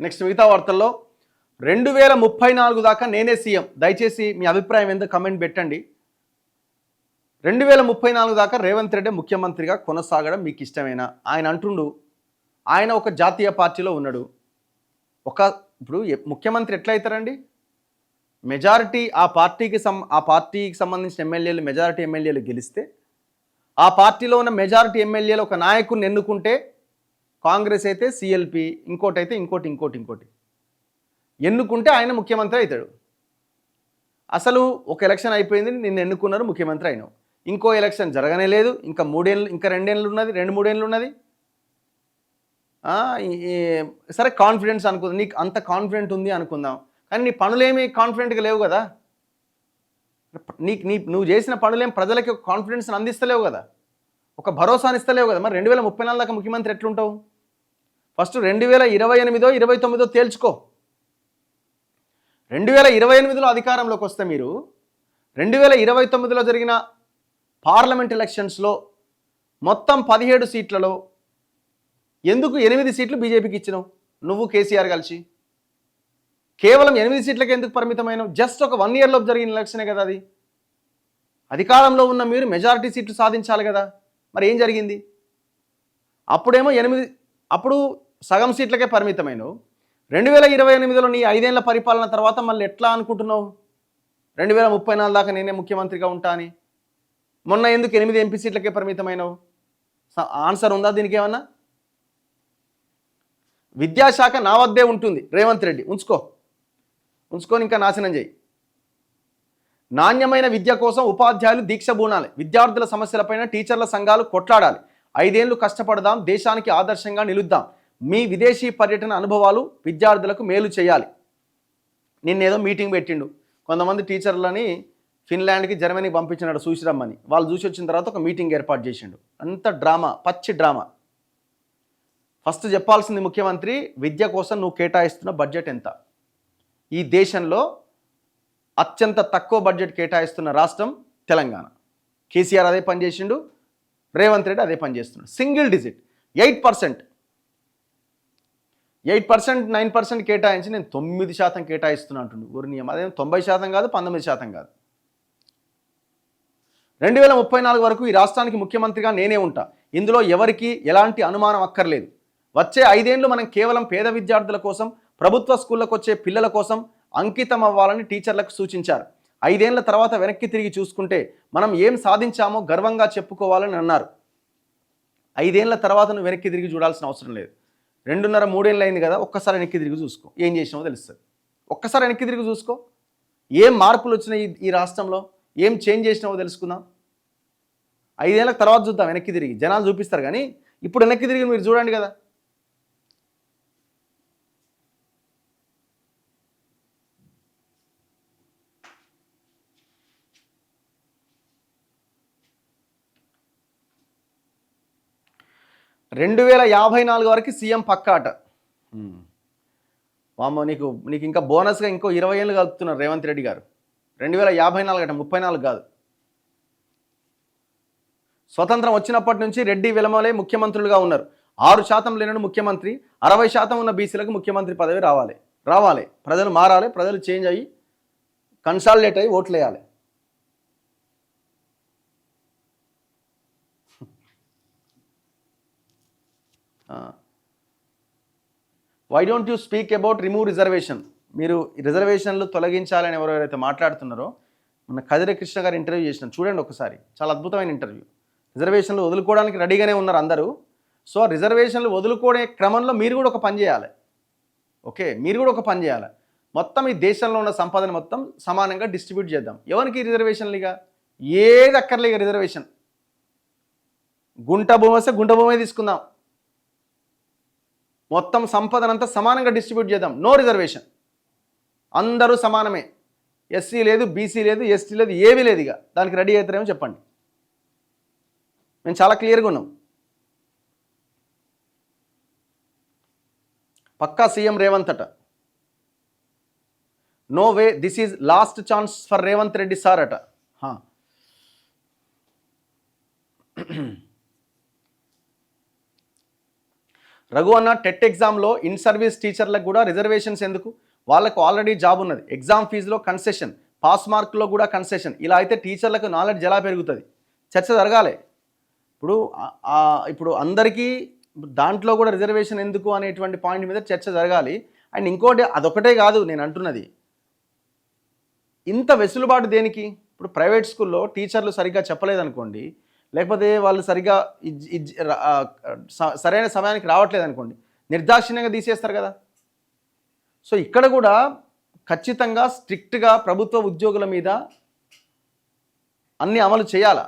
Next మిగతా వార్తల్లో 2034 దాకా నేనే సీఎం. దయచేసి మీ అభిప్రాయం ఏందో కమెంట్ పెట్టండి. 2034 దాకా రేవంత్ రెడ్డి ముఖ్యమంత్రిగా కొనసాగడం మీకు ఇష్టమేనా? ఆయన అంటుండు ఆయన ఒక జాతీయ పార్టీలో ఉన్నాడు. ఇప్పుడు ముఖ్యమంత్రి ఎట్లా అవుతారండి? మెజారిటీ ఆ పార్టీకి సంబంధించిన ఎమ్మెల్యేలు మెజారిటీ ఎమ్మెల్యేలు గెలిస్తే ఆ పార్టీలో ఉన్న మెజారిటీ ఎమ్మెల్యేలు ఒక నాయకుడిని ఎన్నుకుంటే కాంగ్రెస్ అయితే సిఎల్పి, ఇంకోటి అయితే ఇంకోటి ఎన్నుకుంటే ఆయన ముఖ్యమంత్రి అవుతాడు. అసలు ఒక ఎలక్షన్ అయిపోయింది, నిన్ను ఎన్నుకున్నారు, ముఖ్యమంత్రి అయినావు. ఇంకో ఎలక్షన్ జరగనే లేదు, ఇంకా 2 ఏళ్ళు ఉన్నది, 3 ఏళ్ళు ఉన్నది. సరే కాన్ఫిడెన్స్ అనుకుందాం, నీకు అంత కాన్ఫిడెంట్ ఉంది అనుకుందాం, కానీ నీ పనులేమీ కాన్ఫిడెంట్గా లేవు కదా. నువ్వు చేసిన పనులేం ప్రజలకి ఒక కాన్ఫిడెన్స్ని అందిస్తలేవు కదా, ఒక భరోసాని ఇస్తలేవు కదా. మరి 2034 దాకా ముఖ్యమంత్రి ఎట్లుంటావు? ఫస్ట్ 2028 29 తేల్చుకో. 2028లో అధికారంలోకి వస్తే మీరు 2029లో జరిగిన పార్లమెంట్ ఎలక్షన్స్లో మొత్తం 17 సీట్లలో ఎందుకు 8 సీట్లు బీజేపీకి ఇచ్చినావు? నువ్వు కేసీఆర్ కలిసి కేవలం 8 సీట్లకి ఎందుకు పరిమితమైనవు? జస్ట్ ఒక 1 ఇయర్లోపు జరిగిన ఎలక్షనే కదా అది. అధికారంలో ఉన్న మీరు మెజారిటీ సీట్లు సాధించాలి కదా. మరి ఏం జరిగింది? అప్పుడేమో 8, అప్పుడు సగం సీట్లకే పరిమితమైనవు. 2028లో నీ 5 ఏళ్ల పరిపాలన తర్వాత మళ్ళీ ఎట్లా అనుకుంటున్నావు 2034 దాకా నేనే ముఖ్యమంత్రిగా ఉంటా అని? మొన్న ఎందుకు 8 ఎంపీ సీట్లకే పరిమితమైనవు? ఆన్సర్ ఉందా దీనికి ఏమన్నా? విద్యాశాఖ నా వద్దే ఉంటుంది రేవంత్ రెడ్డి, ఉంచుకొని ఇంకా నాశనం చేయి. నాణ్యమైన విద్య కోసం ఉపాధ్యాయులు దీక్ష బూనాలి. విద్యార్థుల సమస్యలపైన టీచర్ల సంఘాలు కొట్లాడాలి. 5 ఏళ్లు కష్టపడదాం, దేశానికి ఆదర్శంగా నిలుద్దాం. మీ విదేశీ పర్యటన అనుభవాలు విద్యార్థులకు మేలు చేయాలి. నిన్నేదో మీటింగ్ పెట్టిండు, కొంతమంది టీచర్లని ఫిన్లాండ్కి, జర్మనీకి పంపించినాడు చూసిరమ్మని. వాళ్ళు చూసి వచ్చిన తర్వాత ఒక మీటింగ్ ఏర్పాటు చేసిండు. అంత డ్రామా, పచ్చి డ్రామా. ఫస్ట్ చెప్పాల్సింది ముఖ్యమంత్రి, విద్య కోసం నువ్వు కేటాయిస్తున్న బడ్జెట్ ఎంత? ఈ దేశంలో అత్యంత తక్కువ బడ్జెట్ కేటాయిస్తున్న రాష్ట్రం తెలంగాణ. కేసీఆర్ అదే పని చేసిండు, రేవంత్ రెడ్డి అదే పని చేస్తున్నాడు. సింగిల్ డిజిట్ 8%, 9% కేటాయించి నేను 9% కేటాయిస్తున్నా అంటుండు. ఊరి నియమం అదేం 90% కాదు, 19% కాదు. 2034 వరకు ఈ రాష్ట్రానికి ముఖ్యమంత్రిగా నేనే ఉంటా. ఇందులో ఎవరికి ఎలాంటి అనుమానం అక్కర్లేదు. వచ్చే 5 ఏళ్ళు మనం కేవలం పేద విద్యార్థుల కోసం, ప్రభుత్వ స్కూళ్ళకు వచ్చే పిల్లల కోసం అంకితం అవ్వాలని టీచర్లకు సూచించారు. 5 ఏళ్ల తర్వాత వెనక్కి తిరిగి చూసుకుంటే మనం ఏం సాధించామో గర్వంగా చెప్పుకోవాలని అన్నారు. 5 ఏళ్ల తర్వాత నువ్వు వెనక్కి తిరిగి చూడాల్సిన అవసరం లేదు. 2.5-3 ఏళ్ళు అయింది కదా, ఒక్కసారి వెనక్కి తిరిగి చూసుకో, ఏం చేసినావో తెలుస్తుంది. ఒక్కసారి వెనక్కి తిరిగి చూసుకో, ఏం మార్పులు వచ్చినాయి ఈ రాష్ట్రంలో, ఏం చేంజ్ చేసినావో తెలుసుకుందాం. 5 ఏళ్ళ తర్వాత చూద్దాం వెనక్కి తిరిగి, జనాలు చూపిస్తారు. కానీ ఇప్పుడు వెనక్కి తిరిగి మీరు చూడండి కదా. రెండు 2054 వరకు సీఎం పక్కాట. వామ్మో, నీకు ఇంకా బోనస్గా ఇంకో 20 ఏళ్ళు కలుపుతున్నారు రేవంత్ రెడ్డి గారు. 2054 అట, 34 కాదు. స్వతంత్రం వచ్చినప్పటి నుంచి రెడ్డి విలమలే ముఖ్యమంత్రులుగా ఉన్నారు. 6% లేనడు ముఖ్యమంత్రి, 60% ఉన్న బీసీలకు ముఖ్యమంత్రి పదవి రావాలి. ప్రజలు మారాలి, ప్రజలు చేంజ్ అయ్యి కన్సాలిడేట్ అయ్యి ఓట్లు వేయాలి. Why don't you speak about remove reservation? మీరు రిజర్వేషన్లు తొలగించాలని ఎవరైతే మాట్లాడుతున్నారో, మన కదిరి కృష్ణ గారు ఇంటర్వ్యూ చేసిన చూడండి ఒకసారి, చాలా అద్భుతమైన ఇంటర్వ్యూ. రిజర్వేషన్లు వదులుకోవడానికి రెడీగానే ఉన్నారు అందరూ. సో రిజర్వేషన్లు వదులుకోనే క్రమంలో మీరు కూడా ఒక పని చేయాలి. ఓకే, మీరు కూడా ఒక పని చేయాలి. మొత్తం ఈ దేశంలో ఉన్న సంపదను మొత్తం సమానంగా డిస్ట్రిబ్యూట్ చేద్దాం. ఎవరికి రిజర్వేషన్లు? ఇక ఏది అక్కర్లేక రిజర్వేషన్. గుంట భూమి వస్తే గుంట భూమే తీసుకుందాం. మొత్తం సంపదనంతా సమానంగా డిస్ట్రిబ్యూట్ చేద్దాం. నో రిజర్వేషన్, అందరూ సమానమే. ఎస్సీ లేదు, బీసీ లేదు, ఎస్టీ లేదు, ఏమీ లేదు. ఇక దానికి రెడీ అవుతారేమో చెప్పండి. మేము చాలా క్లియర్గా ఉన్నాం. పక్కా సీఎం రేవంత్ అట. No way, this is last chance for Revanth Reddy sir అట. రఘు అన్న టెట్ ఎగ్జామ్లో ఇన్ సర్వీస్ టీచర్లకు కూడా రిజర్వేషన్స్ ఎందుకు? వాళ్ళకు ఆల్రెడీ జాబ్ ఉన్నది, ఎగ్జామ్ ఫీజులో కన్సెషన్, పాస్ మార్కులో కూడా కన్సెషన్. ఇలా అయితే టీచర్లకు నాలెడ్జ్ ఎలా పెరుగుతుంది? చర్చ జరగాలి. ఇప్పుడు అందరికీ దాంట్లో కూడా రిజర్వేషన్ ఎందుకు అనేటువంటి పాయింట్ మీద చర్చ జరగాలి. అండ్ ఇంకోటి, అదొకటే కాదు నేను అంటున్నది, ఇంత వెసులుబాటు దేనికి? ఇప్పుడు ప్రైవేట్ స్కూల్లో టీచర్లు సరిగ్గా చెప్పలేదనుకోండి, లేకపోతే వాళ్ళు సరిగ్గా సరైన సమయానికి రావట్లేదు అనుకోండి, నిర్దాక్షిణ్యంగా తీసేస్తారు కదా. సో ఇక్కడ కూడా ఖచ్చితంగా స్ట్రిక్ట్గా ప్రభుత్వ ఉద్యోగుల మీద అన్ని అమలు చేయాలా.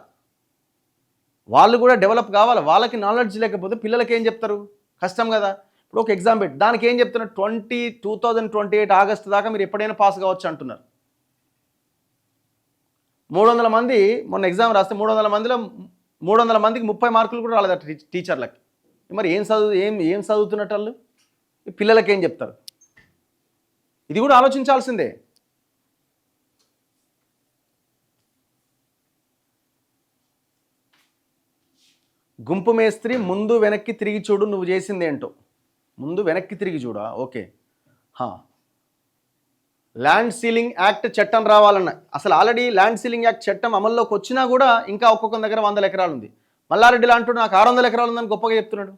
వాళ్ళు కూడా డెవలప్ కావాలి. వాళ్ళకి నాలెడ్జ్ లేకపోతే పిల్లలకి ఏం చెప్తారు? కష్టం కదా. ఇప్పుడు ఒక ఎగ్జామ్ పెట్టి దానికి ఏం చెప్తున్నారు? 2028 ఆగస్టు దాకా మీరు ఎప్పుడైనా పాస్ కావచ్చు అంటున్నారు. 300 మంది మొన్న ఎగ్జామ్ రాస్తే 300 మందికి 30 మార్కులు కూడా రాలేదట టీచర్లకి. మరి ఏం చదువుతున్నట్టు వాళ్ళు? పిల్లలకి ఏం చెప్తారు? ఇది కూడా ఆలోచించాల్సిందే. గుంపు మేస్త్రి ముందు వెనక్కి తిరిగి చూడు, నువ్వు చేసింది ఏంటో. ముందు వెనక్కి తిరిగి చూడా? ఓకే. ల్యాండ్ సీలింగ్ యాక్ట్ చట్టం రావాలన్న, అసలు ఆల్రెడీ ల్యాండ్ సీలింగ్ యాక్ట్ చట్టం అమల్లోకి వచ్చినా కూడా ఇంకా ఒక్కొక్క దగ్గర 100 ఎకరాలు ఉంది. మల్లారెడ్డి లాంటి నాకు 600 ఎకరాలు ఉందని గొప్పగా చెప్తున్నాడు.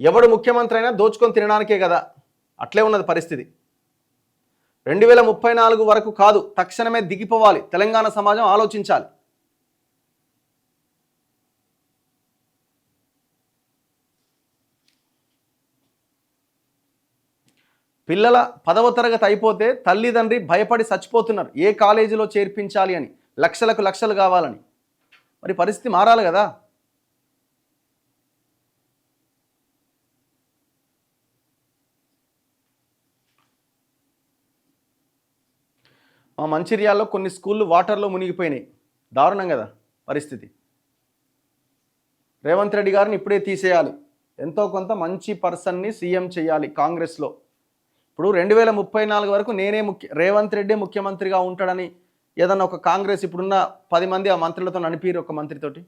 ఎవడు ముఖ్యమంత్రి అయినా దోచుకొని తినడానికే కదా. అట్లే ఉన్నది పరిస్థితి. 2034 వరకు కాదు, తక్షణమే దిగిపోవాలి. తెలంగాణ సమాజం ఆలోచించాలి. పిల్లల 10వ తరగతి అయిపోతే తల్లిదండ్రి భయపడి చచ్చిపోతున్నారు ఏ కాలేజీలో చేర్పించాలి అని, లక్షలకు లక్షలు కావాలని. మరి పరిస్థితి మారాలి కదా. మా మంచిర్యాలలో కొన్ని స్కూళ్ళు వాటర్లో మునిగిపోయినాయి. దారుణం కదా పరిస్థితి. రేవంత్ రెడ్డి గారిని ఇప్పుడే తీసేయాలి. ఎంతో కొంత మంచి పర్సన్ని సీఎం చేయాలి కాంగ్రెస్లో. ఇప్పుడు 2034 వరకు రేవంత్ రెడ్డి ముఖ్యమంత్రిగా ఉంటాడని ఏదన్నా ఒక కాంగ్రెస్ ఇప్పుడున్న 10 మంది ఆ మంత్రులతో నడిపిరు, ఒక మంత్రితోటి.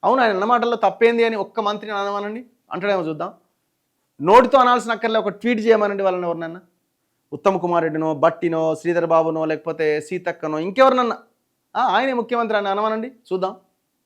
అవును, ఆయన అన్న మాటల్లో తప్పేంది అని ఒక్క మంత్రిని అనమనండి, అంటాడేమో చూద్దాం. నోటితో అనాల్సిన అక్కర్లే, ఒక ట్వీట్ చేయమనండి వాళ్ళని, ఎవరినన్నా ఉత్తమ్ కుమార్ రెడ్డినో, బట్టినో, శ్రీధర్ బాబునో, లేకపోతే సీతక్కనో, ఇంకెవరినన్నా ఆయనే ముఖ్యమంత్రి అని అనమనండి చూద్దాం.